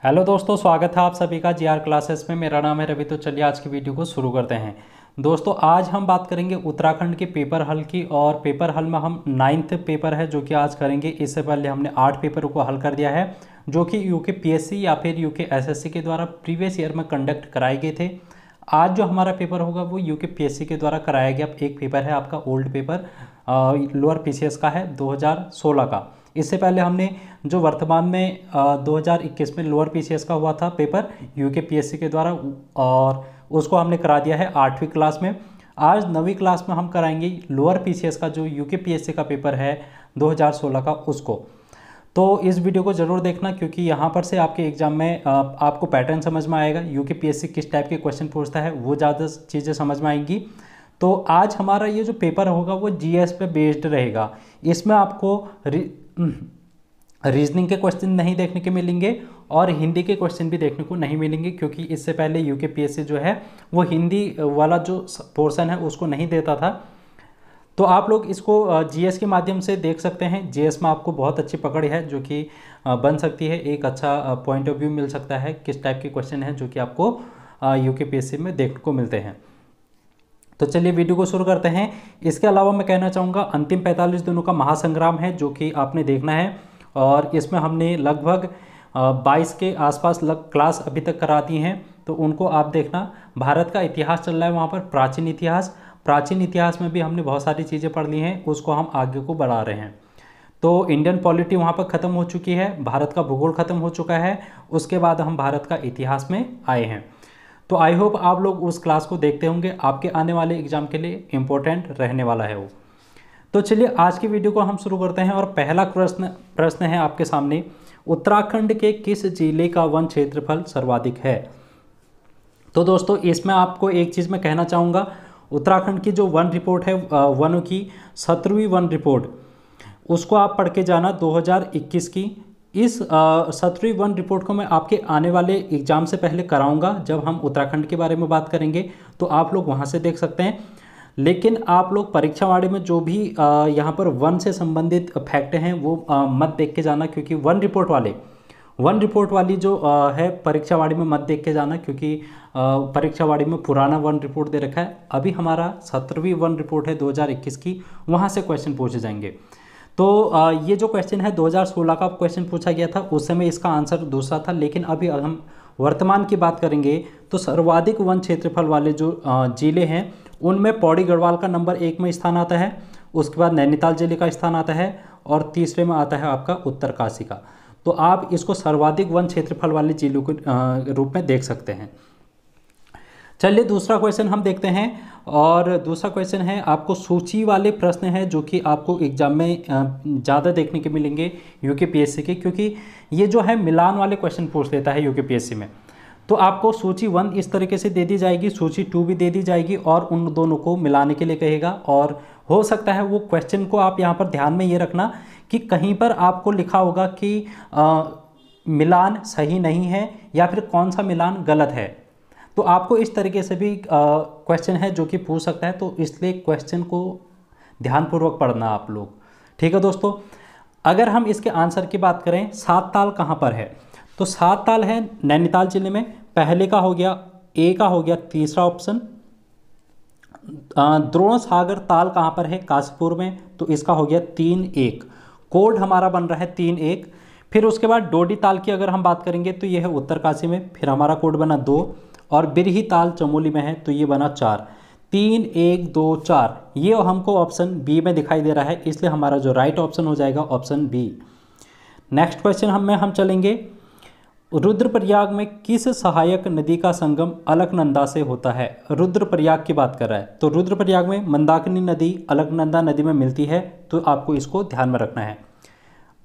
Hello दोस्तों, स्वागत है आप सभी का जीआर क्लासेस में। मेरा नाम है रवि। तो चलिए आज की वीडियो को शुरू करते हैं। दोस्तों आज हम बात करेंगे उत्तराखंड के पेपर हल की, और पेपर हल में हम 9th पेपर है जो कि आज करेंगे। इससे पहले हमने 8 पेपरों को हल कर दिया है जो कि यूके पीएससी या फिर यूके एसएससी के द्वारा प्रीवियस ईयर में कंडक्ट कराए गए थे। आज जो हमारा पेपर होगा वो यूके पीएससी के द्वारा कराया गया एक पेपर है, आपका ओल्ड पेपर लोअर पीसीएस का है 2016 का। इससे पहले हमने जो वर्तमान में 2021 में लोअर पीसीएस का हुआ था पेपर यूके पीएससी के द्वारा, और उसको हमने करा दिया है 8वीं क्लास में। आज 9वीं क्लास में हम कराएंगे लोअर पीसीएस का जो यूके पीएससी का पेपर है 2016 का, उसको। तो इस वीडियो को ज़रूर देखना क्योंकि यहाँ पर से आपके एग्जाम में आपको पैटर्न समझ में आएगा। यूके पीएससी किस टाइप के क्वेश्चन पूछता है वो ज़्यादा चीज़ें समझ में आएंगी। तो आज हमारा ये जो पेपर होगा वो जीएस पे बेस्ड रहेगा। इसमें आपको रीजनिंग के क्वेश्चन नहीं देखने के मिलेंगे और हिंदी के क्वेश्चन भी देखने को नहीं मिलेंगे, क्योंकि इससे पहले यूके पीएससी जो है वो हिंदी वाला जो पोर्शन है उसको नहीं देता था। तो आप लोग इसको जीएस के माध्यम से देख सकते हैं। जीएस में आपको बहुत अच्छी पकड़ है जो कि बन सकती है, एक अच्छा पॉइंट ऑफ व्यू मिल सकता है किस टाइप के क्वेश्चन हैं जो कि आपको यूके पीएससी में देखने को मिलते हैं। तो चलिए वीडियो को शुरू करते हैं। इसके अलावा मैं कहना चाहूँगा अंतिम 45 दिनों का महासंग्राम है जो कि आपने देखना है, और इसमें हमने लगभग 22 के आसपास क्लास अभी तक करा दी हैं, तो उनको आप देखना। भारत का इतिहास चल रहा है वहाँ पर, प्राचीन इतिहास में भी हमने बहुत सारी चीज़ें पढ़ ली हैं, उसको हम आगे को बढ़ा रहे हैं। तो इंडियन पॉलिटी वहाँ पर ख़त्म हो चुकी है, भारत का भूगोल ख़त्म हो चुका है, उसके बाद हम भारत का इतिहास में आए हैं। तो आई होप आप लोग उस क्लास को देखते होंगे, आपके आने वाले एग्जाम के लिए इम्पोर्टेंट रहने वाला है वो। तो चलिए आज की वीडियो को हम शुरू करते हैं, और पहला प्रश्न है आपके सामने, उत्तराखंड के किस जिले का वन क्षेत्रफल सर्वाधिक है। तो दोस्तों इसमें आपको एक चीज़ मैं कहना चाहूँगा, उत्तराखंड की जो वन रिपोर्ट है, वनों की 17वीं वन रिपोर्ट, उसको आप पढ़ के जाना 2021 की। इस 17वीं वन रिपोर्ट को मैं आपके आने वाले एग्ज़ाम से पहले कराऊंगा, जब हम उत्तराखंड के बारे में बात करेंगे तो आप लोग वहां से देख सकते हैं। लेकिन आप लोग परीक्षावाड़ी में जो भी यहाँ पर वन से संबंधित फैक्ट हैं वो मत देख के जाना, क्योंकि वन रिपोर्ट वाली जो है परीक्षावाड़ी में मत देख के जाना, क्योंकि परीक्षावाड़ी में पुराना वन रिपोर्ट दे रखा है। अभी हमारा 17वीं वन रिपोर्ट है 2021 की, वहाँ से क्वेश्चन पूछे जाएंगे। तो ये जो क्वेश्चन है 2016 का क्वेश्चन पूछा गया था, उस समय इसका आंसर दूसरा था। लेकिन अभी अगर हम वर्तमान की बात करेंगे तो सर्वाधिक वन क्षेत्रफल वाले जो जिले हैं उनमें पौड़ी गढ़वाल का नंबर 1 में स्थान आता है, उसके बाद नैनीताल जिले का स्थान आता है, और तीसरे में आता है आपका उत्तरकाशी का। तो आप इसको सर्वाधिक वन क्षेत्रफल वाले जिलों के रूप में देख सकते हैं। चलिए दूसरा क्वेश्चन हम देखते हैं, और दूसरा क्वेश्चन है आपको सूची वाले प्रश्न हैं जो कि आपको एग्जाम में ज़्यादा देखने के मिलेंगे यूके पीएससी के, क्योंकि ये जो है मिलान वाले क्वेश्चन पूछ लेता है यूके पीएससी में। तो आपको सूची 1 इस तरीके से दे दी जाएगी, सूची 2 भी दे दी जाएगी, और उन दोनों को मिलाने के लिए कहेगा। और हो सकता है वो क्वेश्चन को आप यहाँ पर ध्यान में ये रखना कि कहीं पर आपको लिखा होगा कि मिलान सही नहीं है या फिर कौन सा मिलान गलत है। तो आपको इस तरीके से भी क्वेश्चन है जो कि पूछ सकता है, तो इसलिए क्वेश्चन को ध्यानपूर्वक पढ़ना आप लोग, ठीक है दोस्तों। अगर हम इसके आंसर की बात करें, 7 ताल कहाँ पर है, तो 7 ताल है नैनीताल जिले में। पहले का हो गया, ए का हो गया तीसरा ऑप्शन। द्रोण सागर ताल कहाँ पर है, काशीपुर में, तो इसका हो गया 3-1। कोड हमारा बन रहा है 3-1। फिर उसके बाद डोडी ताल की अगर हम बात करेंगे तो ये है उत्तरकाशी में, फिर हमारा कोड बना 2, और बिरही ताल चमोली में है तो ये बना 4। 3-1-2-4 ये हमको ऑप्शन बी में दिखाई दे रहा है, इसलिए हमारा जो राइट ऑप्शन हो जाएगा ऑप्शन बी। नेक्स्ट क्वेश्चन हम चलेंगे, रुद्रप्रयाग में किस सहायक नदी का संगम अलकनंदा से होता है। रुद्रप्रयाग की बात कर रहा है, तो रुद्रप्रयाग में मंदाकिनी नदी अलकनंदा नदी में मिलती है, तो आपको इसको ध्यान में रखना है।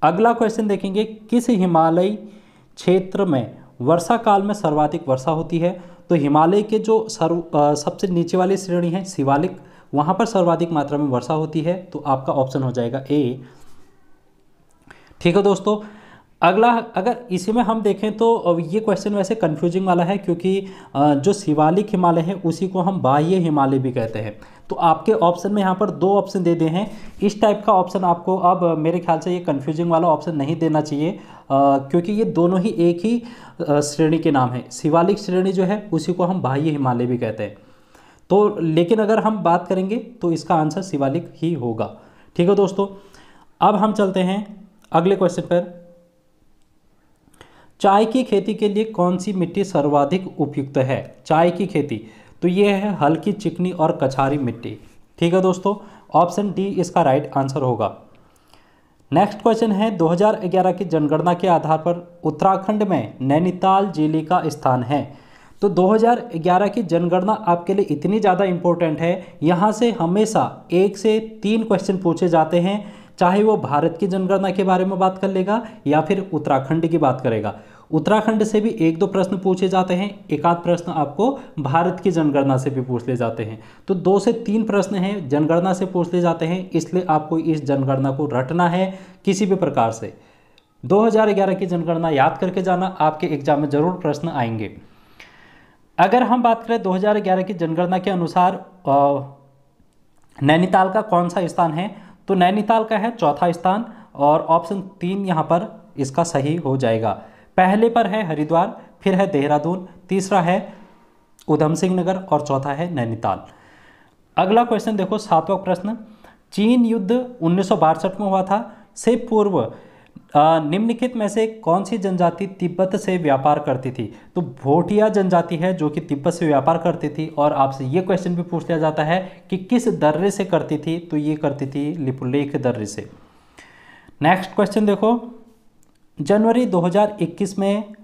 अगला क्वेश्चन देखेंगे, किस हिमालयी क्षेत्र में वर्षा काल में सर्वाधिक वर्षा होती है। तो हिमालय के जो सबसे नीचे वाली श्रेणी है शिवालिक, वहाँ पर सर्वाधिक मात्रा में वर्षा होती है, तो आपका ऑप्शन हो जाएगा ए, ठीक है दोस्तों। अगला अगर इसी में हम देखें तो ये क्वेश्चन वैसे कंफ्यूजिंग वाला है, क्योंकि जो शिवालिक हिमालय है उसी को हम बाह्य हिमालय भी कहते हैं। तो आपके ऑप्शन में यहाँ पर 2 ऑप्शन दे दिए हैं। इस टाइप का ऑप्शन आपको अब मेरे ख्याल से ये कंफ्यूजिंग वाला ऑप्शन नहीं देना चाहिए। क्योंकि ये दोनों ही एक ही श्रेणी के नाम है। शिवालिक श्रेणी जो है उसी को हम बाह्य हिमालय भी कहते हैं। तो लेकिन अगर हम बात करेंगे तो इसका आंसर शिवालिक ही होगा। ठीक है दोस्तों, अब हम चलते हैं अगले क्वेश्चन पर। चाय की खेती के लिए कौन सी मिट्टी सर्वाधिक उपयुक्त है? चाय की खेती, तो ये है हल्की, चिकनी और कछारी मिट्टी। ठीक है दोस्तों, ऑप्शन डी इसका राइट आंसर होगा। नेक्स्ट क्वेश्चन है 2011 की जनगणना के आधार पर उत्तराखंड में नैनीताल जिले का स्थान है। तो 2011 की जनगणना आपके लिए इतनी ज़्यादा इम्पोर्टेंट है, यहाँ से हमेशा 1 से 3 क्वेश्चन पूछे जाते हैं, चाहे वो भारत की जनगणना के बारे में बात कर लेगा या फिर उत्तराखंड की बात करेगा। उत्तराखंड से भी 1-2 प्रश्न पूछे जाते हैं, एक आध प्रश्न आपको भारत की जनगणना से भी पूछ ले जाते हैं। तो 2 से 3 प्रश्न हैं जनगणना से पूछ ले जाते हैं, इसलिए आपको इस जनगणना को रटना है किसी भी प्रकार से। 2011 की जनगणना याद करके जाना, आपके एग्जाम में जरूर प्रश्न आएंगे। अगर हम बात करें 2011 की जनगणना के अनुसार नैनीताल का कौन सा स्थान है, तो नैनीताल का है चौथा स्थान और ऑप्शन 3 यहाँ पर इसका सही हो जाएगा। पहले पर है हरिद्वार, फिर है देहरादून, तीसरा है उधम सिंह नगर और चौथा है नैनीताल। अगला क्वेश्चन देखो, 7वां प्रश्न। चीन युद्ध 1962 में हुआ था, से पूर्व निम्नलिखित में से कौन सी जनजाति तिब्बत से व्यापार करती थी? तो भोटिया जनजाति है जो कि तिब्बत से व्यापार करती थी। और आपसे ये क्वेश्चन भी पूछ लिया जाता है कि किस दर्रे से करती थी, तो ये करती थी लिपुलेख दर्रे से। नेक्स्ट क्वेश्चन देखो, जनवरी 2021 में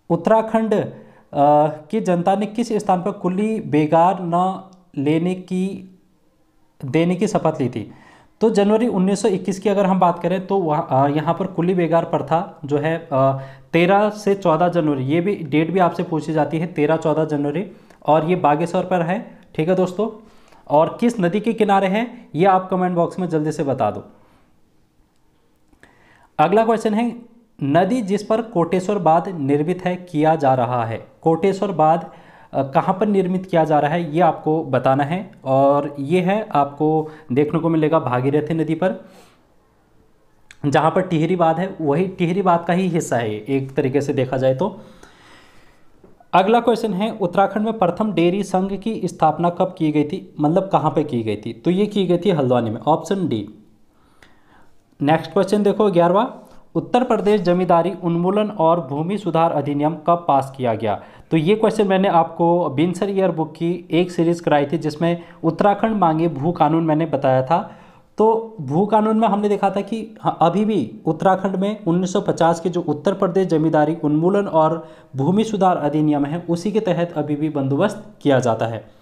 उत्तराखंड की जनता ने किस स्थान पर कुल्ली बेगार न देने की शपथ ली थी? तो जनवरी 1921 की अगर हम बात करें तो वहाँ यहाँ पर कुल्ली बेगार प्रथा जो है 13 से 14 जनवरी, ये भी डेट भी आपसे पूछी जाती है, 13-14 जनवरी, और ये बागेश्वर पर है। ठीक है दोस्तों, और किस नदी के किनारे है ये आप कमेंट बॉक्स में जल्दी से बता दो। अगला क्वेश्चन है, नदी जिस पर कोटेश्वर बांध निर्मित है किया जा रहा है, कोटेश्वर बांध कहाँ पर निर्मित किया जा रहा है ये आपको बताना है। और ये है आपको देखने को मिलेगा भागीरथी नदी पर, जहाँ पर टिहरी बांध है, वही टिहरी बांध का ही हिस्सा है एक तरीके से देखा जाए तो। अगला क्वेश्चन है, उत्तराखंड में प्रथम डेयरी संघ की स्थापना कब की गई थी, मतलब कहाँ पर की गई थी? तो ये की गई थी हल्द्वानी में, ऑप्शन डी। नेक्स्ट क्वेश्चन देखो 11वां, उत्तर प्रदेश जमींदारी उन्मूलन और भूमि सुधार अधिनियम कब पास किया गया? तो ये क्वेश्चन मैंने आपको बिनसर ईयर बुक की एक सीरीज़ कराई थी जिसमें उत्तराखंड मांगे भू कानून मैंने बताया था। तो भू कानून में हमने देखा था कि अभी भी उत्तराखंड में 1950 के जो उत्तर प्रदेश जमींदारी उन्मूलन और भूमि सुधार अधिनियम है उसी के तहत अभी भी बंदोबस्त किया जाता है।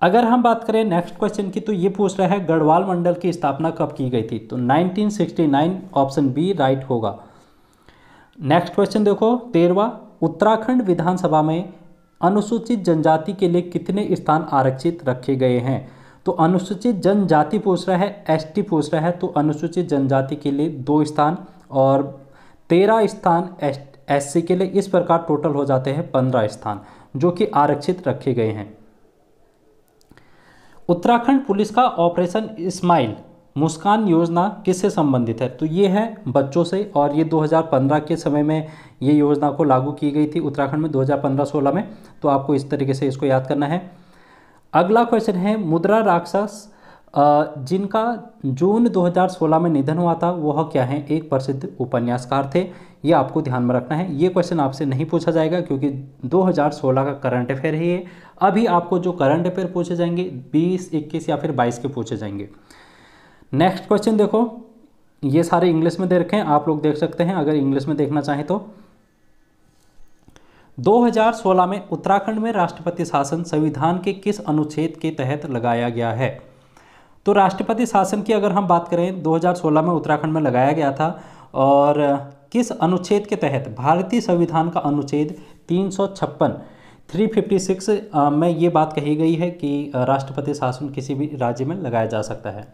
अगर हम बात करें नेक्स्ट क्वेश्चन की, तो ये पूछ रहा है गढ़वाल मंडल की स्थापना कब की गई थी? तो 1969, ऑप्शन बी राइट होगा। नेक्स्ट क्वेश्चन देखो 13वां, उत्तराखंड विधानसभा में अनुसूचित जनजाति के लिए कितने स्थान आरक्षित रखे गए हैं? तो अनुसूचित जनजाति पूछ रहा है, एसटी पूछ रहा है, तो अनुसूचित जनजाति के लिए 2 स्थान और 13 स्थान एससी के लिए। इस प्रकार टोटल हो जाते हैं 15 स्थान जो कि आरक्षित रखे गए हैं। उत्तराखंड पुलिस का ऑपरेशन स्माइल मुस्कान योजना किससे संबंधित है? तो ये है बच्चों से, और ये 2015 के समय में ये योजना को लागू की गई थी उत्तराखंड में 2015-16 में। तो आपको इस तरीके से इसको याद करना है। अगला क्वेश्चन है, मुद्रा राक्षस जिनका जून 2016 में निधन हुआ था वह क्या है? एक प्रसिद्ध उपन्यासकार थे, ये आपको ध्यान में रखना है। ये क्वेश्चन आपसे नहीं पूछा जाएगा क्योंकि 2016 का करंट अफेयर है ये। अभी आपको जो करंट अफेयर पूछे जाएंगे 20, 21 या फिर 22 के पूछे जाएंगे। नेक्स्ट क्वेश्चन देखो, ये सारे इंग्लिश में दे रखे हैं, आप लोग देख सकते हैं अगर इंग्लिश में देखना चाहें तो। 2016 में उत्तराखंड में राष्ट्रपति शासन संविधान के किस अनुच्छेद के तहत लगाया गया है? तो राष्ट्रपति शासन की अगर हम बात करें 2016 में उत्तराखंड में लगाया गया था, और किस अनुच्छेद के तहत? भारतीय संविधान का अनुच्छेद 356 में ये बात कही गई है कि राष्ट्रपति शासन किसी भी राज्य में लगाया जा सकता है।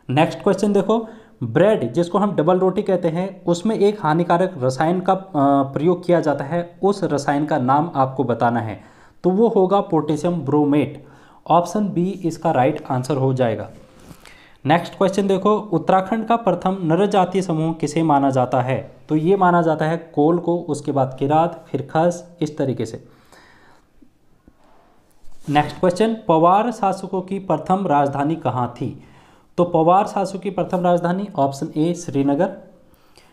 नेक्स्ट क्वेश्चन देखो, ब्रेड जिसको हम डबल रोटी कहते हैं उसमें एक हानिकारक रसायन का प्रयोग किया जाता है, उस रसायन का नाम आपको बताना है। तो वो होगा पोटेशियम ब्रोमेट, ऑप्शन बी इसका राइट आंसर हो जाएगा। नेक्स्ट क्वेश्चन देखो, उत्तराखंड का प्रथम नर जातीय समूह किसे माना जाता है? तो ये माना जाता है कोल को, उसके बाद किरात, फिर खस, इस तरीके से। नेक्स्ट क्वेश्चन, पवार शासकों की प्रथम राजधानी कहाँ थी? तो पवार शासकों की प्रथम राजधानी option A Srinagar.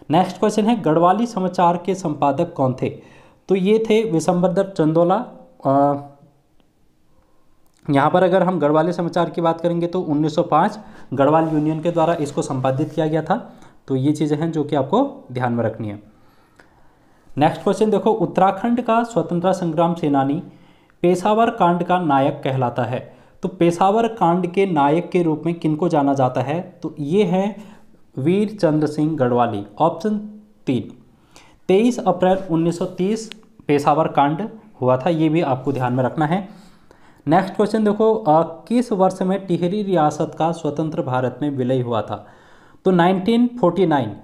Next question है, गढ़वाली समाचार के संपादक कौन थे? तो ये थे विशंबरदत्त चंदोला। यहाँ पर अगर हम गढ़वाली समाचार की बात करेंगे तो 1905 गढ़वाल यूनियन के द्वारा इसको संपादित किया गया था। तो ये चीज़ें हैं जो कि आपको ध्यान में रखनी है। नेक्स्ट क्वेश्चन देखो, उत्तराखंड का स्वतंत्रता संग्राम सेनानी पेशावर कांड का नायक कहलाता है। तो पेशावर कांड के नायक के रूप में किनको जाना जाता है? तो ये है वीर चंद्र सिंह गढ़वाली। ऑप्शन 3, 23 अप्रैल 1930 पेशावर कांड हुआ था, ये भी आपको ध्यान में रखना है। नेक्स्ट क्वेश्चन देखो, किस वर्ष में टिहरी रियासत का स्वतंत्र भारत में विलय हुआ था? तो 1949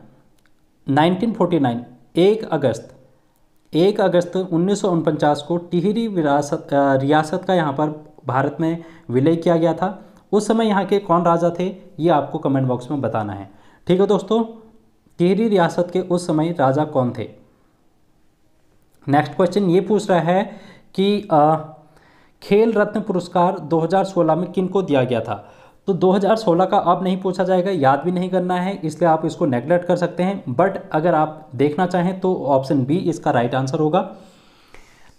1 अगस्त 1949 को टिहरी रियासत का यहाँ पर भारत में विलय किया गया था। उस समय यहाँ के कौन राजा थे, ये आपको कमेंट बॉक्स में बताना है। ठीक है दोस्तों, टिहरी रियासत के उस समय राजा कौन थे? नेक्स्ट क्वेश्चन ये पूछ रहा है कि खेल रत्न पुरस्कार 2016 में किनको दिया गया था? तो 2016 का अब नहीं पूछा जाएगा, याद भी नहीं करना है, इसलिए आप इसको नेगलेक्ट कर सकते हैं। बट अगर आप देखना चाहें तो ऑप्शन बी इसका राइट आंसर होगा।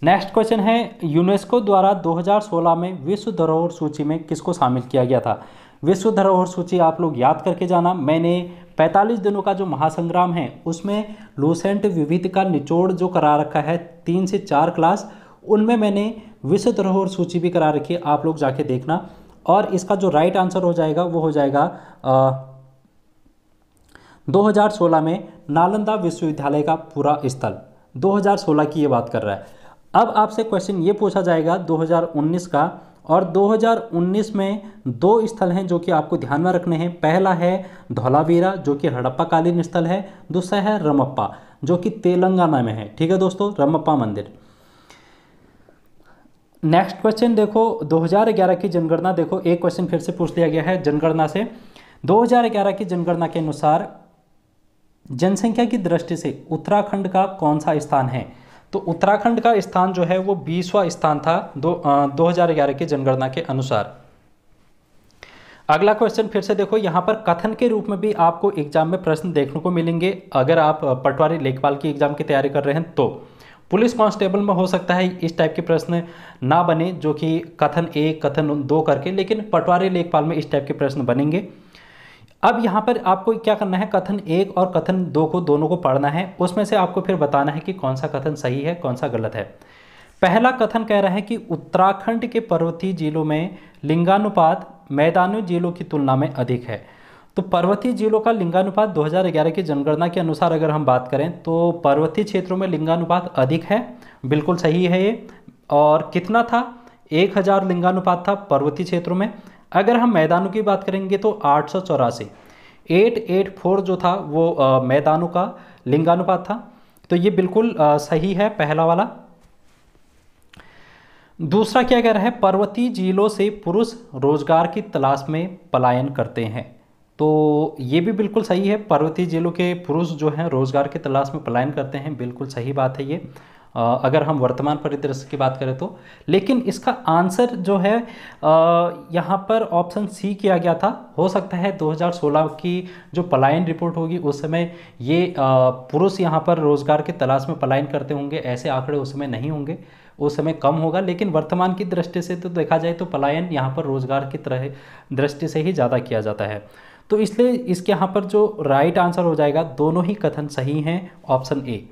नेक्स्ट क्वेश्चन है, यूनेस्को द्वारा 2016 में विश्व धरोहर सूची में किसको शामिल किया गया था? विश्व धरोहर सूची आप लोग याद करके जाना। मैंने 45 दिनों का जो महासंग्राम है उसमें लूसेंट विविध का निचोड़ जो करा रखा है 3 से 4 क्लास, उनमें मैंने विश्व धरोहर सूची भी करा रखी है, आप लोग जाके देखना। और इसका जो राइट आंसर हो जाएगा वो हो जाएगा 2016 में नालंदा विश्वविद्यालय का पूरा स्थल, 2016 की ये बात कर रहा है। अब आपसे क्वेश्चन ये पूछा जाएगा 2019 का, और 2019 में 2 स्थल हैं जो कि आपको ध्यान में रखने हैं। पहला है धौलावीरा जो कि हड़प्पा कालीन स्थल है, दूसरा है रमप्पा जो कि तेलंगाना में है। ठीक है दोस्तों, रमप्पा मंदिर। नेक्स्ट क्वेश्चन देखो, 2011 की जनगणना देखो, एक क्वेश्चन फिर से पूछ लिया गया है जनगणना से। 2011 की जनगणना के अनुसार जनसंख्या की दृष्टि से उत्तराखंड का कौन सा स्थान है? तो उत्तराखंड का स्थान जो है वो 20वां स्थान था 2011 की जनगणना के अनुसार। अगला क्वेश्चन फिर से देखो, यहाँ पर कथन के रूप में भी आपको एग्जाम में प्रश्न देखने को मिलेंगे। अगर आप पटवारी लेखपाल की एग्जाम की तैयारी कर रहे हैं तो पुलिस कांस्टेबल में हो सकता है इस टाइप के प्रश्न ना बने जो कि कथन 1 कथन 2 करके, लेकिन पटवारी लेखपाल में इस टाइप के प्रश्न बनेंगे। अब यहाँ पर आपको क्या करना है, कथन 1 और कथन 2 को दोनों को पढ़ना है, उसमें से आपको फिर बताना है कि कौन सा कथन सही है कौन सा गलत है। पहला कथन कह रहा है कि उत्तराखंड के पर्वतीय जिलों में लिंगानुपात मैदानी जिलों की तुलना में अधिक है। तो पर्वतीय जिलों का लिंगानुपात 2011 की जनगणना के अनुसार अगर हम बात करें तो पर्वतीय क्षेत्रों में लिंगानुपात अधिक है, बिल्कुल सही है ये। और कितना था, 1000 लिंगानुपात था पर्वतीय क्षेत्रों में। अगर हम मैदानों की बात करेंगे तो 884 884 जो था वो मैदानों का लिंगानुपात था। तो ये बिल्कुल सही है पहला वाला। दूसरा क्या कह रहा है, पर्वतीय जिलों से पुरुष रोजगार की तलाश में पलायन करते हैं। तो ये भी बिल्कुल सही है, पर्वतीय जिलों के पुरुष जो हैं रोजगार की तलाश में पलायन करते हैं, बिल्कुल सही बात है ये, अगर हम वर्तमान परिदृश्य की बात करें तो। लेकिन इसका आंसर जो है यहाँ पर ऑप्शन सी किया गया था। हो सकता है 2016 की जो पलायन रिपोर्ट होगी उस समय ये पुरुष यहाँ पर रोजगार की तलाश में पलायन करते होंगे, ऐसे आंकड़े उस समय नहीं होंगे, उस समय कम होगा। लेकिन वर्तमान की दृष्टि से तो देखा जाए तो पलायन यहाँ पर रोजगार की तरह दृष्टि से ही ज़्यादा किया जाता है। तो इसलिए इसके यहाँ पर जो राइट आंसर हो जाएगा, दोनों ही कथन सही हैं, ऑप्शन ए।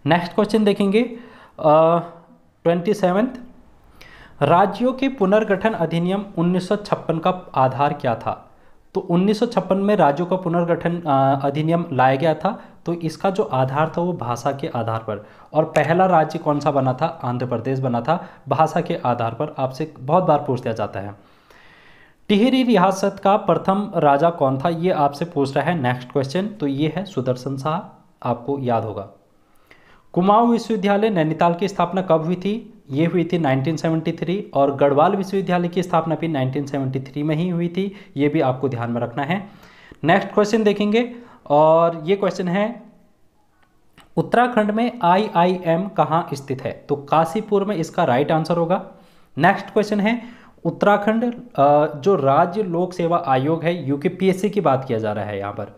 नेक्स्ट क्वेश्चन देखेंगे 27th, राज्यों के पुनर्गठन अधिनियम 1956 का आधार क्या था? तो 1956 में राज्यों का पुनर्गठन अधिनियम लाया गया था। तो इसका जो आधार था वो भाषा के आधार पर, और पहला राज्य कौन सा बना था, आंध्र प्रदेश बना था भाषा के आधार पर। आपसे बहुत बार पूछ दिया जाता है। टिहरी रियासत का प्रथम राजा कौन था, ये आपसे पूछ रहा है नेक्स्ट क्वेश्चन। तो ये है सुदर्शन शाह, आपको याद होगा। कुमाऊं विश्वविद्यालय नैनीताल की स्थापना कब हुई थी? ये हुई थी 1973 और गढ़वाल विश्वविद्यालय की स्थापना भी 1973 में ही हुई थी, ये भी आपको ध्यान में रखना है। नेक्स्ट क्वेश्चन देखेंगे और ये क्वेश्चन है उत्तराखंड में IIM कहाँ स्थित है? तो काशीपुर में इसका राइट आंसर होगा। नेक्स्ट क्वेश्चन है उत्तराखंड जो राज्य लोक सेवा आयोग है UPSC की बात किया जा रहा है यहाँ पर,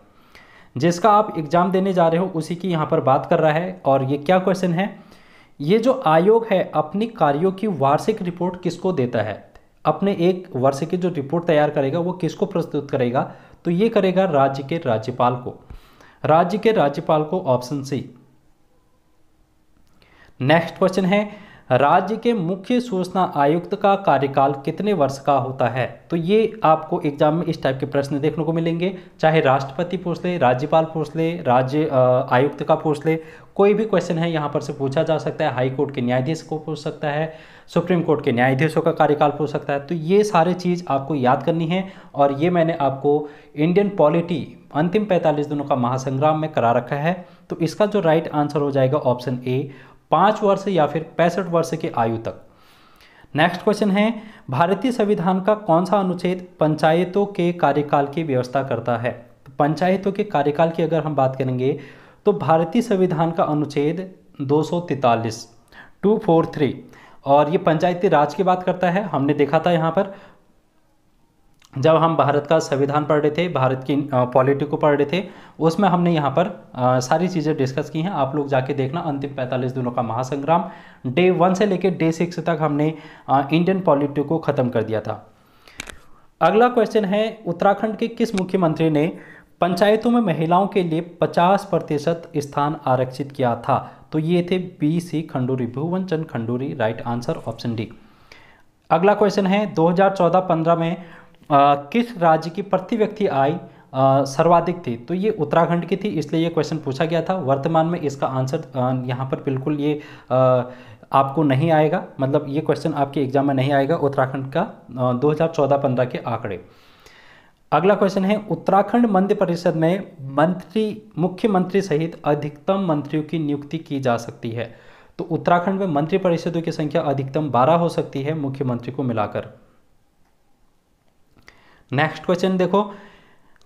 जिसका आप एग्जाम देने जा रहे हो उसी की यहाँ पर बात कर रहा है। और ये क्या क्वेश्चन है, ये जो आयोग है अपनी कार्यों की वार्षिक रिपोर्ट किसको देता है? अपने एक वर्ष की जो रिपोर्ट तैयार करेगा वो किसको प्रस्तुत करेगा? तो ये करेगा राज्य के राज्यपाल को, राज्य के राज्यपाल को, ऑप्शन सी। नेक्स्ट क्वेश्चन है राज्य के मुख्य सूचना आयुक्त का कार्यकाल कितने वर्ष का होता है? तो ये आपको एग्जाम में इस टाइप के प्रश्न देखने को मिलेंगे, चाहे राष्ट्रपति पूछ ले, राज्यपाल पूछ ले, राज्य आयुक्त का पूछ ले, कोई भी क्वेश्चन है यहाँ पर से पूछा जा सकता है। हाई कोर्ट के न्यायाधीश को पूछ सकता है, सुप्रीम कोर्ट के न्यायाधीशों का कार्यकाल पूछ सकता है। तो ये सारे चीज़ आपको याद करनी है और ये मैंने आपको इंडियन पॉलिटी अंतिम 45 दिनों का महासंग्राम में करा रखा है। तो इसका जो राइट आंसर हो जाएगा ऑप्शन ए, 5 वर्ष या फिर 65 वर्ष की आयु तक। नेक्स्ट क्वेश्चन है भारतीय संविधान का कौन सा अनुच्छेद पंचायतों के कार्यकाल की व्यवस्था करता है? तो पंचायतों के कार्यकाल की अगर हम बात करेंगे तो भारतीय संविधान का अनुच्छेद 243 243 और ये पंचायती राज की बात करता है। हमने देखा था यहाँ पर जब हम भारत का संविधान पढ़ रहे थे, भारत की पॉलिटी को पढ़ रहे थे, उसमें हमने यहाँ पर सारी चीज़ें डिस्कस की हैं। आप लोग जाके देखना अंतिम 45 दिनों का महासंग्राम, डे 1 से लेकर डे 6 तक हमने इंडियन पॉलिटी को ख़त्म कर दिया था। अगला क्वेश्चन है उत्तराखंड के किस मुख्यमंत्री ने पंचायतों में महिलाओं के लिए 50% स्थान आरक्षित किया था? तो ये थे BC Khanduri, Bhuvan Chand Khanduri, right answer option D. अगला क्वेश्चन है 2014-15 में किस राज्य की प्रति व्यक्ति आय सर्वाधिक थी? तो ये उत्तराखंड की थी, इसलिए ये क्वेश्चन पूछा गया था। वर्तमान में इसका आंसर यहाँ पर बिल्कुल ये आपको नहीं आएगा, मतलब ये क्वेश्चन आपके एग्जाम में नहीं आएगा उत्तराखंड का 2014-15 के आंकड़े। अगला क्वेश्चन है उत्तराखंड मंत्रि परिषद में मुख्यमंत्री सहित अधिकतम मंत्रियों की नियुक्ति की जा सकती है? तो उत्तराखंड में मंत्रि परिषदों की संख्या अधिकतम 12 हो सकती है मुख्यमंत्री को मिलाकर। नेक्स्ट क्वेश्चन देखो,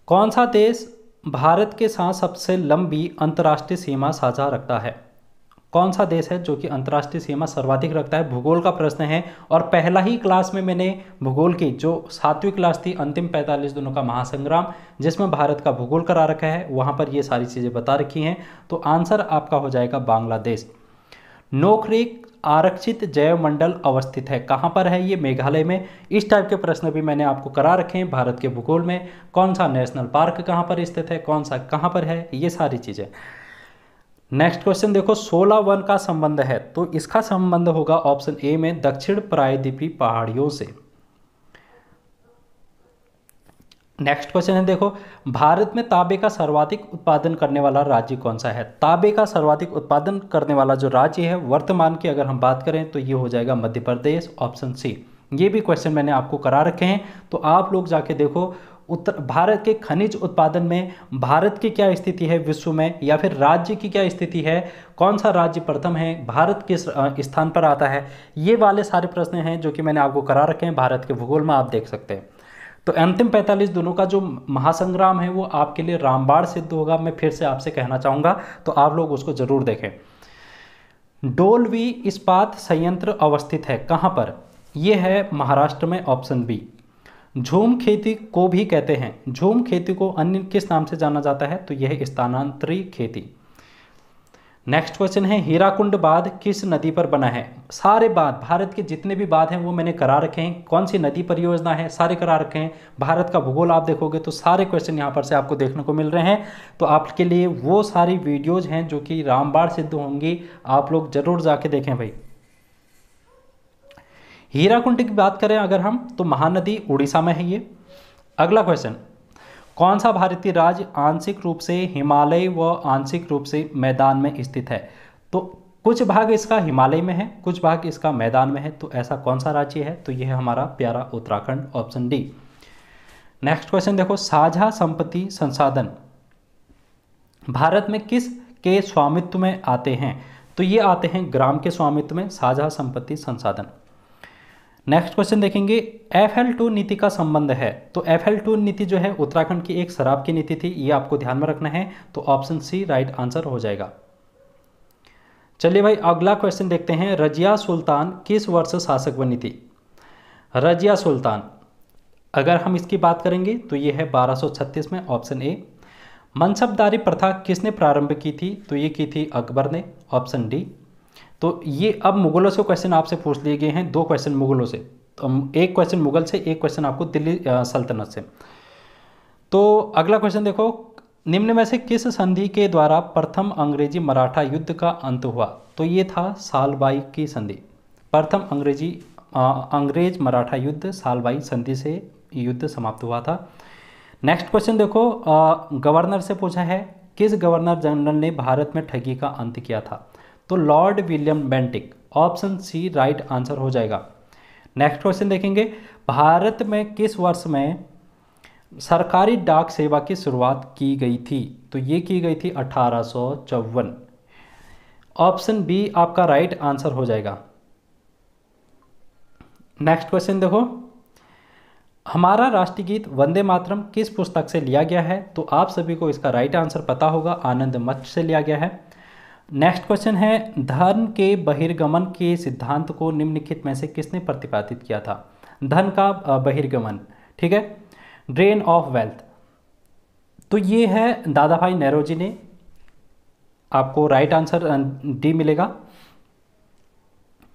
कौन सा देश भारत के साथ सबसे लंबी अंतर्राष्ट्रीय सीमा साझा रखता है? कौन सा देश है जो कि अंतर्राष्ट्रीय सीमा सर्वाधिक रखता है? भूगोल का प्रश्न है और पहला ही क्लास में मैंने भूगोल की जो 7वीं क्लास थी अंतिम 45 दिनों का महासंग्राम, जिसमें भारत का भूगोल करा रखा है, वहाँ पर ये सारी चीज़ें बता रखी हैं। तो आंसर आपका हो जाएगा बांग्लादेश। नोकरेक आरक्षित जैव मंडल अवस्थित है, कहाँ पर है? ये मेघालय में। इस टाइप के प्रश्न भी मैंने आपको करा रखे हैं भारत के भूगोल में। कौन सा नेशनल पार्क कहाँ पर स्थित है, कौन सा कहाँ पर है, ये सारी चीज़ें। नेक्स्ट क्वेश्चन देखो, 16 वन का संबंध है, तो इसका संबंध होगा ऑप्शन ए में दक्षिण प्रायद्वीपीय पहाड़ियों से। नेक्स्ट क्वेश्चन है देखो, भारत में तांबे का सर्वाधिक उत्पादन करने वाला राज्य कौन सा है? तांबे का सर्वाधिक उत्पादन करने वाला जो राज्य है वर्तमान की अगर हम बात करें तो ये हो जाएगा मध्य प्रदेश, ऑप्शन सी। ये भी क्वेश्चन मैंने आपको करा रखे हैं, तो आप लोग जाके देखो उत्तर भारत के खनिज उत्पादन में भारत की क्या स्थिति है विश्व में, या फिर राज्य की क्या स्थिति है, कौन सा राज्य प्रथम है, भारत किस स्थान पर आता है। ये वाले सारे प्रश्न हैं जो कि मैंने आपको करा रखे हैं भारत के भूगोल में, आप देख सकते हैं। तो अंतिम 45 दिनों का जो महासंग्राम है वो आपके लिए रामबाण सिद्ध होगा। मैं फिर से आपसे कहना चाहूँगा, तो आप लोग उसको जरूर देखें। डोलवी इस्पात संयंत्र अवस्थित है कहाँ पर? यह है महाराष्ट्र में, ऑप्शन बी। झूम खेती को भी कहते हैं, झूम खेती को अन्य किस नाम से जाना जाता है? तो यह स्थानांतरी खेती। नेक्स्ट क्वेश्चन है, हीराकुंड बांध किस नदी पर बना है? सारे बांध, भारत के जितने भी बांध हैं वो मैंने करा रखे हैं। कौन सी नदी परियोजना है, सारे करा रखे हैं। भारत का भूगोल आप देखोगे तो सारे क्वेश्चन यहाँ पर से आपको देखने को मिल रहे हैं। तो आपके लिए वो सारी वीडियोज हैं जो कि रामबाण सिद्ध होंगी, आप लोग जरूर जाके देखें भाई। हीराकुंड की बात करें अगर हम, तो महानदी उड़ीसा में है ये। अगला क्वेश्चन, कौन सा भारतीय राज्य आंशिक रूप से हिमालय व आंशिक रूप से मैदान में स्थित है? तो कुछ भाग इसका हिमालय में है, कुछ भाग इसका मैदान में है, तो ऐसा कौन सा राज्य है? तो यह है हमारा प्यारा Uttarakhand, option D. Next question देखो, साझा संपत्ति संसाधन भारत में किस के स्वामित्व में आते हैं? तो ये आते हैं ग्राम के स्वामित्व में साझा संपत्ति संसाधन। नेक्स्ट क्वेश्चन देखेंगे, FL2 नीति का संबंध है। तो FL2 नीति जो है उत्तराखंड की एक शराब की नीति थी, ये आपको ध्यान में रखना है। तो ऑप्शन सी राइट आंसर हो जाएगा। चलिए भाई अगला क्वेश्चन देखते हैं, रजिया सुल्तान किस वर्ष शासक बनी थी? रजिया सुल्तान अगर हम इसकी बात करेंगे तो ये है 1236 में, ऑप्शन ए। मनसबदारी प्रथा किसने प्रारंभ की थी? तो ये की थी अकबर ने, ऑप्शन डी। तो ये अब मुगलों से क्वेश्चन आपसे पूछ लिए गए हैं, 2 क्वेश्चन मुगलों से, तो एक क्वेश्चन मुगल से, एक क्वेश्चन आपको दिल्ली सल्तनत से। तो अगला क्वेश्चन देखो, निम्न में से किस संधि के द्वारा प्रथम अंग्रेजी मराठा युद्ध का अंत हुआ? तो ये था सालबाई की संधि। प्रथम अंग्रेज मराठा युद्ध सालबाई संधि से युद्ध समाप्त हुआ था। नेक्स्ट क्वेश्चन देखो, गवर्नर से पूछा है, किस गवर्नर जनरल ने भारत में ठगी का अंत किया था? तो Lord William Bentinck, option C right answer हो जाएगा। नेक्स्ट क्वेश्चन देखेंगे, भारत में किस वर्ष में सरकारी डाक सेवा की शुरुआत की गई थी? तो ये की गई थी 1854, ऑप्शन बी आपका राइट आंसर हो जाएगा। नेक्स्ट क्वेश्चन देखो, हमारा राष्ट्रीय गीत वंदे मातरम किस पुस्तक से लिया गया है? तो आप सभी को इसका राइट आंसर पता होगा, आनंद मठ से लिया गया है। नेक्स्ट क्वेश्चन है, धन के बहिर्गमन के सिद्धांत को निम्नलिखित में से किसने प्रतिपादित किया था? धन का बहिर्गमन, ठीक है, ड्रेन ऑफ वेल्थ। तो ये है दादा भाई नेहरू ने, आपको राइट आंसर डी मिलेगा।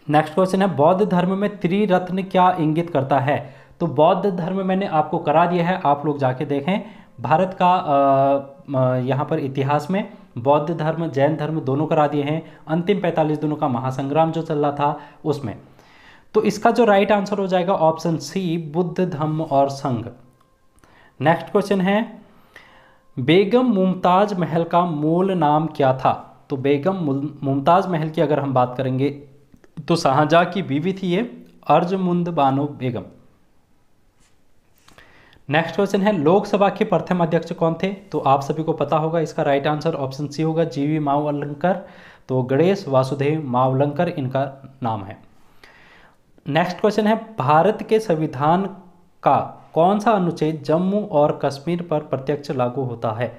नेक्स्ट क्वेश्चन है, बौद्ध धर्म में त्रिरत्न क्या इंगित करता है? तो बौद्ध धर्म मैंने आपको करा दिया है, आप लोग जाके देखें। भारत का यहाँ पर इतिहास में बौद्ध धर्म जैन धर्म दोनों करा दिए हैं, अंतिम 45 दिनों का महासंग्राम जो चल रहा था उसमें। तो इसका जो राइट आंसर हो जाएगा ऑप्शन सी बुद्ध धम्म और संघ। नेक्स्ट क्वेश्चन है, बेगम मुमताज महल का मूल नाम क्या था? तो बेगम मुमताज महल की अगर हम बात करेंगे तो शाहजहां की बीवी थी ये, अर्जुमुंद बानो बेगम। नेक्स्ट क्वेश्चन है, लोकसभा के प्रथम अध्यक्ष कौन थे? तो आप सभी को पता होगा, इसका राइट आंसर ऑप्शन सी होगा, जीवी मावलंकर। तो गणेश वासुदेव मावलंकर इनका नाम है। नेक्स्ट क्वेश्चन है, भारत के संविधान का कौन सा अनुच्छेद जम्मू और कश्मीर पर प्रत्यक्ष लागू होता है?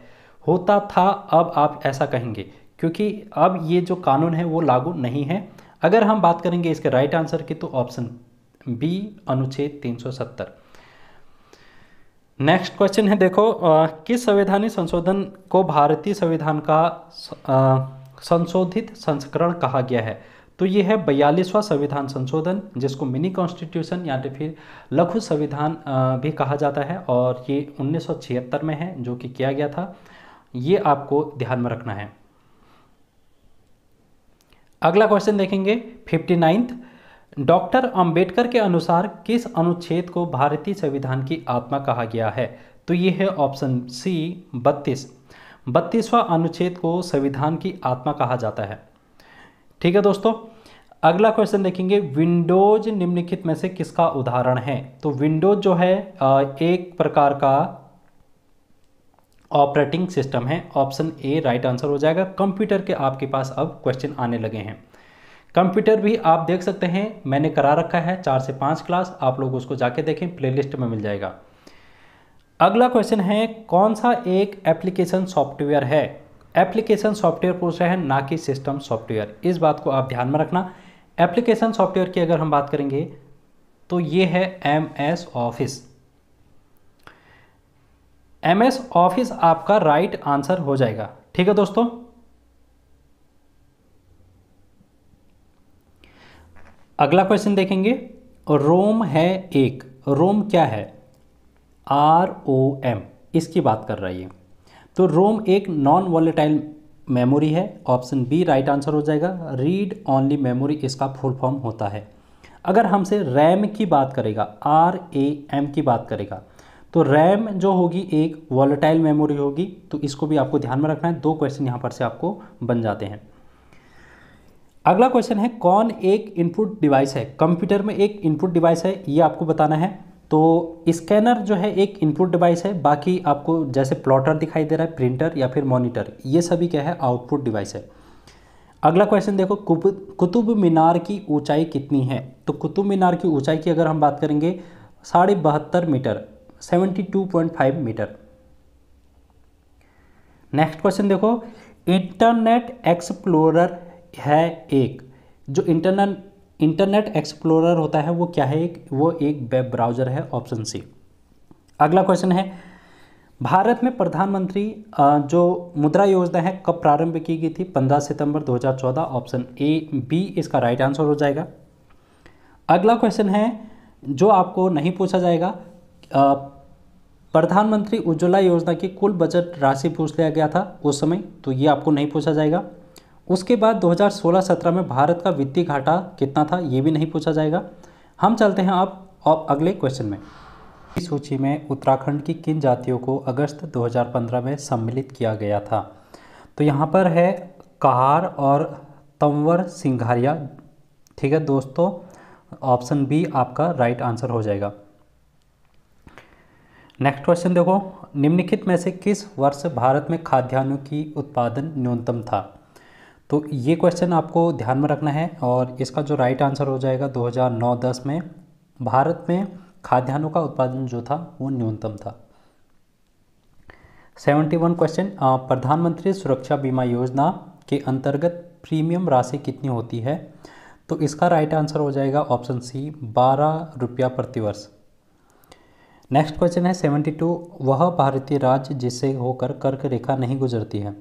होता था, अब आप ऐसा कहेंगे, क्योंकि अब ये जो कानून है वो लागू नहीं है। अगर हम बात करेंगे इसके राइट आंसर की तो ऑप्शन बी अनुच्छेद 370। नेक्स्ट क्वेश्चन है देखो, किस संवैधानिक संशोधन को भारतीय संविधान का संशोधित संस्करण कहा गया है? तो ये है 42वां संविधान संशोधन, जिसको मिनी कॉन्स्टिट्यूशन या फिर लघु संविधान भी कहा जाता है, और ये 1976 में है जो कि किया गया था। ये आपको ध्यान में रखना है। अगला क्वेश्चन देखेंगे 59th, डॉक्टर अंबेडकर के अनुसार किस अनुच्छेद को भारतीय संविधान की आत्मा कहा गया है? तो ये है ऑप्शन सी 32वां अनुच्छेद को संविधान की आत्मा कहा जाता है। ठीक है दोस्तों, अगला क्वेश्चन देखेंगे, विंडोज निम्नलिखित में से किसका उदाहरण है? तो विंडोज जो है एक प्रकार का ऑपरेटिंग सिस्टम है, ऑप्शन ए राइट आंसर हो जाएगा। कंप्यूटर के आपके पास अब क्वेश्चन आने लगे हैं। कंप्यूटर भी आप देख सकते हैं, मैंने करा रखा है 4 से 5 क्लास, आप लोग उसको जाके देखें, प्लेलिस्ट में मिल जाएगा। अगला क्वेश्चन है, कौन सा एक एप्लीकेशन सॉफ्टवेयर है? एप्लीकेशन सॉफ्टवेयर पूछ रहे हैं, ना कि सिस्टम सॉफ्टवेयर। इस बात को आप ध्यान में रखना। एप्लीकेशन सॉफ्टवेयर की अगर हम बात करेंगे तो ये है MS ऑफिस। MS ऑफिस आपका राइट आंसर हो जाएगा। ठीक है दोस्तों, अगला क्वेश्चन देखेंगे, रोम है एक, रोम क्या है? ROM, इसकी बात कर रही है। तो रोम एक नॉन वॉलेटाइल मेमोरी है, ऑप्शन बी राइट आंसर हो जाएगा। रीड ओनली मेमोरी इसका फुल फॉर्म होता है। अगर हमसे रैम की बात करेगा, RAM की बात करेगा, तो रैम जो होगी एक वॉलेटाइल मेमोरी होगी। तो इसको भी आपको ध्यान में रखना है, 2 क्वेश्चन यहाँ पर से आपको बन जाते हैं। अगला क्वेश्चन है, कौन एक इनपुट डिवाइस है? कंप्यूटर में एक इनपुट डिवाइस है, ये आपको बताना है। तो स्कैनर जो है एक इनपुट डिवाइस है, बाकी आपको जैसे प्लॉटर दिखाई दे रहा है, प्रिंटर या फिर मॉनिटर, ये सभी क्या है? आउटपुट डिवाइस है। अगला क्वेश्चन देखो, कुतुब मीनार की ऊंचाई कितनी है? तो कुतुब मीनार की ऊंचाई की अगर हम बात करेंगे 72.5 मीटर, 72.5 मीटर। नेक्स्ट क्वेश्चन देखो, इंटरनेट एक्सप्लोरर है एक, जो इंटरनेट एक्सप्लोरर होता है वो क्या है? वो एक वेब ब्राउज़र है, ऑप्शन सी। अगला क्वेश्चन है, भारत में प्रधानमंत्री जो मुद्रा योजना है कब प्रारंभ की गई थी? 15 सितंबर 2014, ऑप्शन ए बी इसका राइट आंसर हो जाएगा। अगला क्वेश्चन है जो आपको नहीं पूछा जाएगा, प्रधानमंत्री उज्ज्वला योजना की कुल बजट राशि पूछ लिया गया था उस समय, तो ये आपको नहीं पूछा जाएगा। उसके बाद 2016-17 में भारत का वित्तीय घाटा कितना था? ये भी नहीं पूछा जाएगा। हम चलते हैं अब अगले क्वेश्चन में। इस सूची में उत्तराखंड की किन जातियों को अगस्त 2015 में सम्मिलित किया गया था? तो यहाँ पर है कहार और तंवर सिंघारिया। ठीक है दोस्तों, ऑप्शन बी आपका राइट आंसर हो जाएगा। नेक्स्ट क्वेश्चन देखो, निम्नलिखित में से किस वर्ष भारत में खाद्यान्नों की उत्पादन न्यूनतम था? तो ये क्वेश्चन आपको ध्यान में रखना है और इसका जो राइट आंसर हो जाएगा 2009-10 में भारत में खाद्यान्नों का उत्पादन जो था वो न्यूनतम था। 71 क्वेश्चन, प्रधानमंत्री सुरक्षा बीमा योजना के अंतर्गत प्रीमियम राशि कितनी होती है? तो इसका राइट आंसर हो जाएगा ऑप्शन सी 12 रुपया प्रति वर्ष। नेक्स्ट क्वेश्चन है 72, वह भारतीय राज्य जिससे होकर कर्क रेखा नहीं गुजरती है।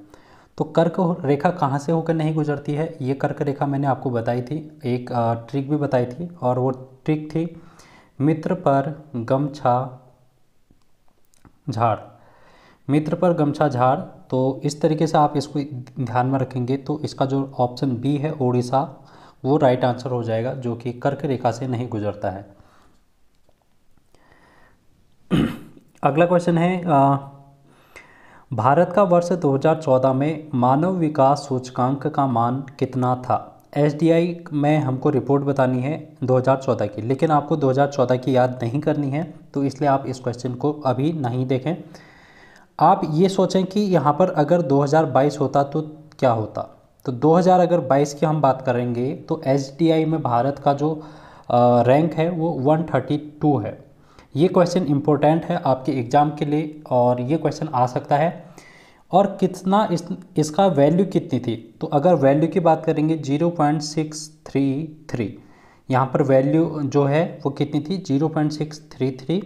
तो कर्क रेखा कहाँ से होकर नहीं गुजरती है? ये कर्क रेखा मैंने आपको बताई थी, एक ट्रिक भी बताई थी, और वो ट्रिक थी मित्र पर गमछा झाड़, मित्र पर गमछा झाड़। तो इस तरीके से आप इसको ध्यान में रखेंगे तो इसका जो ऑप्शन बी है उड़ीसा, वो राइट आंसर हो जाएगा, जो कि कर्क रेखा से नहीं गुजरता है। अगला क्वेश्चन है, भारत का वर्ष 2014 में मानव विकास सूचकांक का मान कितना था? एसडीआई में हमको रिपोर्ट बतानी है 2014 की, लेकिन आपको 2014 की याद नहीं करनी है, तो इसलिए आप इस क्वेश्चन को अभी नहीं देखें। आप ये सोचें कि यहाँ पर अगर 2022 होता तो क्या होता। तो 2022 की हम बात करेंगे तो एसडीआई में भारत का जो रैंक है वो 132 है। ये क्वेश्चन इम्पोर्टेंट है आपके एग्ज़ाम के लिए और ये क्वेश्चन आ सकता है। और कितना इसका वैल्यू कितनी थी? तो अगर वैल्यू की बात करेंगे 0.633, यहाँ पर वैल्यू जो है वो कितनी थी? 0.633,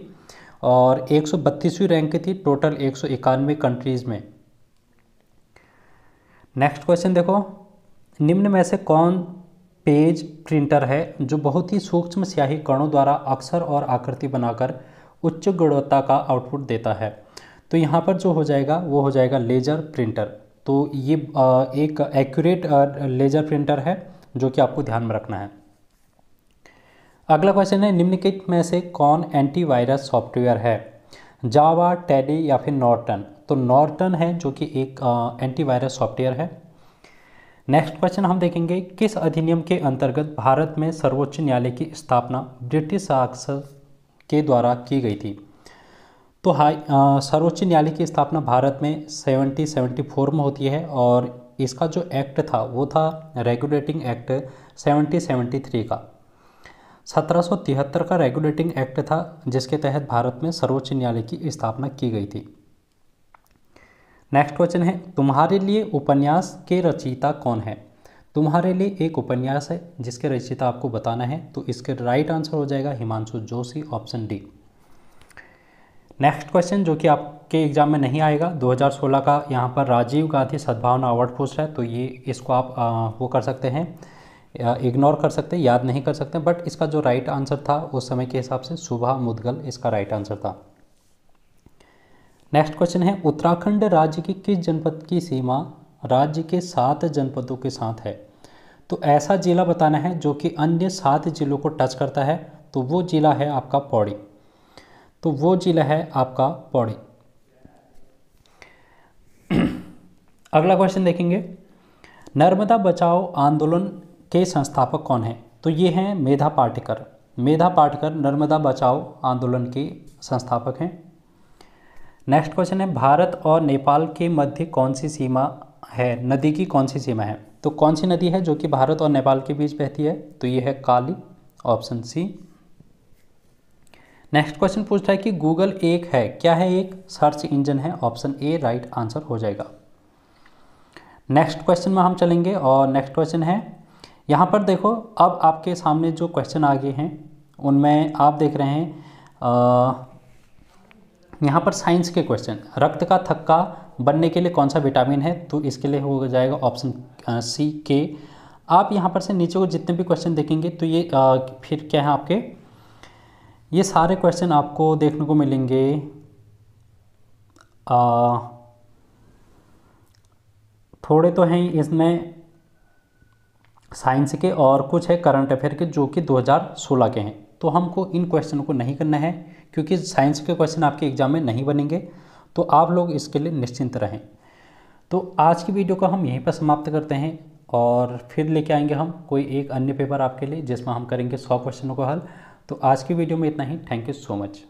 और 132वीं रैंक की थी टोटल 191 कंट्रीज़ में। नेक्स्ट क्वेश्चन देखो, निम्न में से कौन पेज प्रिंटर है जो बहुत ही सूक्ष्म स्याही कणों द्वारा अक्षर और आकृति बनाकर उच्च गुणवत्ता का आउटपुट देता है? तो यहाँ पर जो हो जाएगा वो हो जाएगा लेजर प्रिंटर। तो ये एक एक्यूरेट लेजर प्रिंटर है जो कि आपको ध्यान में रखना है। अगला क्वेश्चन है, निम्नलिखित में से कौन एंटीवायरस सॉफ्टवेयर है? जावा, टैली या फिर नॉर्टन? तो नॉर्टन है जो कि एक एंटीवायरस सॉफ्टवेयर है। नेक्स्ट क्वेश्चन हम देखेंगे, किस अधिनियम के अंतर्गत भारत में सर्वोच्च न्यायालय की स्थापना ब्रिटिश शासक के द्वारा की गई थी? तो सर्वोच्च न्यायालय की स्थापना भारत में 74 में होती है और इसका जो एक्ट था वो था रेगुलेटिंग एक्ट 73 का। 1773 का रेगुलेटिंग एक्ट था जिसके तहत भारत में सर्वोच्च न्यायालय की स्थापना की गई थी। नेक्स्ट क्वेश्चन है, तुम्हारे लिए उपन्यास के रचयिता कौन है? तुम्हारे लिए एक उपन्यास है जिसके रचयिता आपको बताना है, तो इसके राइट आंसर हो जाएगा Himanshu Joshi, option D. Next question जो कि आपके एग्जाम में नहीं आएगा, 2016 का यहाँ पर राजीव गांधी सद्भावना अवार्ड पूछ रहा है, तो ये इसको आप वो कर सकते हैं, इग्नोर कर सकते हैं, याद नहीं कर सकते, बट इसका जो राइट आंसर था उस समय के हिसाब से सुभा मुदगल इसका राइट आंसर था। नेक्स्ट क्वेश्चन है, उत्तराखंड राज्य की किस जनपद की सीमा राज्य के 7 जनपदों के साथ है? तो ऐसा जिला बताना है जो कि अन्य 7 जिलों को टच करता है, तो वो जिला है आपका पौड़ी। तो वो जिला है आपका पौड़ी। अगला क्वेश्चन देखेंगे, नर्मदा बचाओ आंदोलन के संस्थापक कौन है? तो ये हैं मेधा पाटेकर। मेधा पाटेकर नर्मदा बचाओ आंदोलन के संस्थापक हैं। नेक्स्ट क्वेश्चन है, भारत और नेपाल के मध्य कौन सी सीमा है नदी की कौन सी सीमा है? तो कौन सी नदी है जो कि भारत और नेपाल के बीच बहती है? तो ये है काली, ऑप्शन सी। नेक्स्ट क्वेश्चन पूछ रहा है कि गूगल एक है, क्या है? एक सर्च इंजन है, ऑप्शन ए राइट आंसर हो जाएगा। नेक्स्ट क्वेश्चन में हम चलेंगे और नेक्स्ट क्वेश्चन है, यहाँ पर देखो अब आपके सामने जो क्वेश्चन आ गए हैं उनमें आप देख रहे हैं यहाँ पर साइंस के क्वेश्चन, रक्त का थक्का बनने के लिए कौन सा विटामिन है? तो इसके लिए हो जाएगा ऑप्शन सी के। आप यहाँ पर से नीचे को जितने भी क्वेश्चन देखेंगे तो ये फिर क्या है आपके, ये सारे क्वेश्चन आपको देखने को मिलेंगे थोड़े तो हैं इसमें साइंस के और कुछ है करंट अफेयर के जो कि 2016 के हैं। तो हमको इन क्वेश्चनों को नहीं करना है क्योंकि साइंस के क्वेश्चन आपके एग्जाम में नहीं बनेंगे, तो आप लोग इसके लिए निश्चिंत रहें। तो आज की वीडियो को हम यहीं पर समाप्त करते हैं और फिर लेके आएंगे हम कोई एक अन्य पेपर आपके लिए जिसमें हम करेंगे 100 क्वेश्चनों को हल। तो आज की वीडियो में इतना ही। Thank you so much.